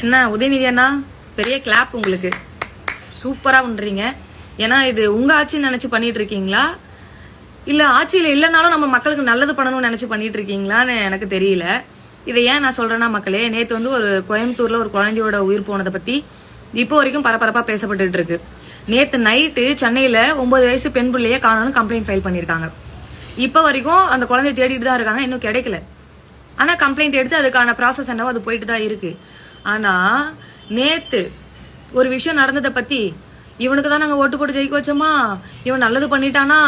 என்ன உதயநிதி அண்ணா, பெரிய கிளாப் உங்களுக்கு. சூப்பரா பண்றீங்க. ஏன்னா இது உங்க ஆட்சின்னு நினைச்சு பண்ணிட்டு இருக்கீங்களா, இல்ல ஆட்சியில இல்லைனாலும் நம்ம மக்களுக்கு நல்லது பண்ணணும்னு நினைச்சு பண்ணிட்டு இருக்கீங்களான்னு எனக்கு தெரியல. இதை ஏன் நான் சொல்றேன்னா மக்களே, நேத்து வந்து ஒரு கோயம்புத்தூர்ல ஒரு குழந்தையோட உயிர் போனதை பத்தி இப்போ வரைக்கும் பரபரப்பா பேசப்பட்டு இருக்கு. நேத்து நைட்டு சென்னையில 9 வயசு பெண் பிள்ளைய காணோம்னு கம்ப்ளைண்ட் ஃபைல் பண்ணிருக்காங்க. இப்ப வரைக்கும் அந்த குழந்தைய தேடிட்டு தான் இருக்காங்க, இன்னும் கிடைக்கல. ஆனா கம்ப்ளைண்ட் எடுத்து அதுக்கான ப்ராசஸ் என்னவோ அது போயிட்டு தான் இருக்கு. ஆனா நேத்து ஒரு விஷயம் நடந்ததை பத்தி, இவனுக்கு தான் நாங்க ஓட்டு போட்டு ஜெயிக்க வச்சோமா, இவன் நல்லது பண்ணிட்டானா,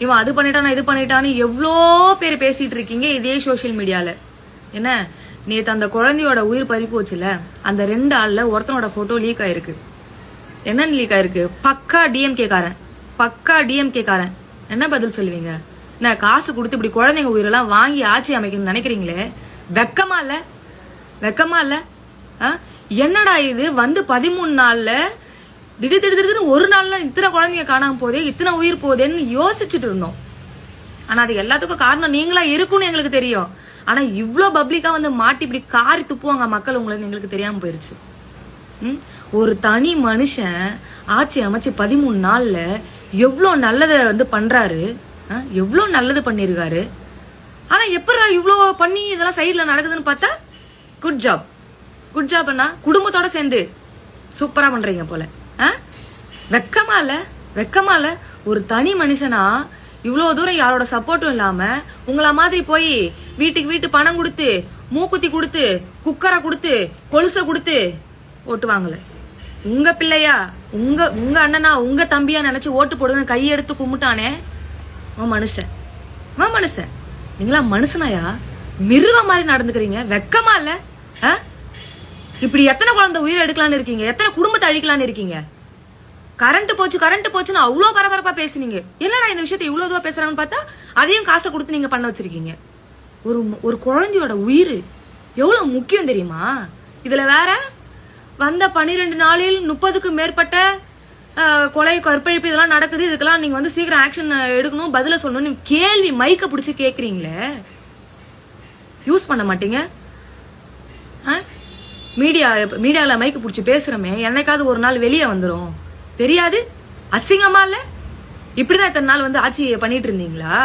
இவன் அது பண்ணிட்டானா, இது பண்ணிட்டான்னு எவ்வளோ பேர் பேசிட்டு இருக்கீங்க இதே சோசியல் மீடியால. என்ன நேத்து அந்த குழந்தையோட உயிர் பறி போச்சுல, அந்த 2 ஆள்ல ஒருத்தனோட போட்டோ லீக் ஆயிருக்கு. என்னன்னு லீக் ஆயிருக்கு? பக்கா டிஎம்கே காரன், பக்கா டிஎம்கே காரன். என்ன பதில் சொல்லுவீங்க? என்ன காசு கொடுத்து இப்படி குழந்தைங்க உயிரெல்லாம் வாங்கி ஆட்சி அமைக்கணும்னு நினைக்கிறீங்களே, வெக்கமா இல்ல? வெக்கமா இல்ல? என்னடா இது வந்து 13 நாள்ல திடீர்னு ஒரு நாள்ல இத்தனை குழந்தைங்க காணாம போதே, இத்தனை உயிர் போதேன்னு யோசிச்சுட்டு இருந்தோம். ஆனா அது எல்லாத்துக்கும் காரணம் நீங்களா இருக்கும்னு எங்களுக்கு தெரியும். ஆனா இவ்ளோ பப்ளிக்கா வந்து மாட்டி இப்படி காரி துப்புவாங்க மக்கள் உங்களுக்கு எங்களுக்கு தெரியாம போயிருச்சு. ஒரு தனி மனுஷன் ஆட்சி அமைச்சு 13 நாள்ல எவ்வளோ நல்லதை வந்து பண்றாரு, எவ்வளோ நல்லது பண்ணிருக்காரு. ஆனா எப்படா இவ்வளோ பண்ணி இதெல்லாம் சைட்ல நடக்குதுன்னு பார்த்தா குட் ஜாப், குட் ஜாப் அண்ணா, குடும்பத்தோட சேர்ந்து சூப்பரா பண்றீங்க போல. வெக்கமா இல்ல? வெக்கமா இல்ல? ஒரு தனி மனுஷனா இவ்வளோ தூரம் யாரோட சப்போர்ட்டும் இல்லாம உங்கள மாதிரி போய் வீட்டுக்கு பணம் கொடுத்து, மூக்குத்தி கொடுத்து, குக்கரை கொடுத்து, கொலுசை கொடுத்து ஓட்டு வாங்கல. உங்க பிள்ளையா, உங்க அண்ணனா, உங்க தம்பியா நினைச்சு ஓட்டு போடுங்க கையெடுத்து கும்பிட்டானே மனுஷன். மனுஷன் நீங்களா மனுஷனாயா? மிருக மாதிரி நடந்துக்கிறீங்க. வெக்கமா இல்ல? இப்படி எத்தனை குழந்தை உயிரை எடுக்கலான்னு இருக்கீங்க, எத்தனை குடும்பத்தை அழிக்கலான்னு இருக்கீங்க. கரண்ட் போச்சுன்னு அவ்வளோ பரபரப்பா பேசுனீங்க. என்னடா இந்த விஷயத்தை இவ்வளவு இதுவா பேசுறாங்கன்னு பார்த்தா அதையும் காசை கொடுத்து நீங்க பண்ண வச்சிருக்கீங்க. ஒரு குழந்தையோட உயிர் எவ்வளவு முக்கியம் தெரியுமா? இதுல வேற வந்த 12 நாளில் 30க்கும் மேற்பட்ட கொலை, கற்பழிப்பு இதெல்லாம் நடக்குது. இதுக்கெல்லாம் நீங்க வந்து சீக்கிரம் ஆக்ஷன் எடுக்கணும், பதில சொல்லணும். கேள்வி மைக்க பிடிச்சி கேக்குறீங்களே, யூஸ் பண்ண மாட்டீங்க? மீடியால மைக்கு பிடிச்சி பேசுறமே, என்னைக்காவது ஒரு நாள் வெளியே வந்துடும் தெரியாது? அசிங்கமா இல்ல? இப்படிதான் இத்தனை நாள் வந்து ஆட்சி பண்ணிட்டு இருந்தீங்களா?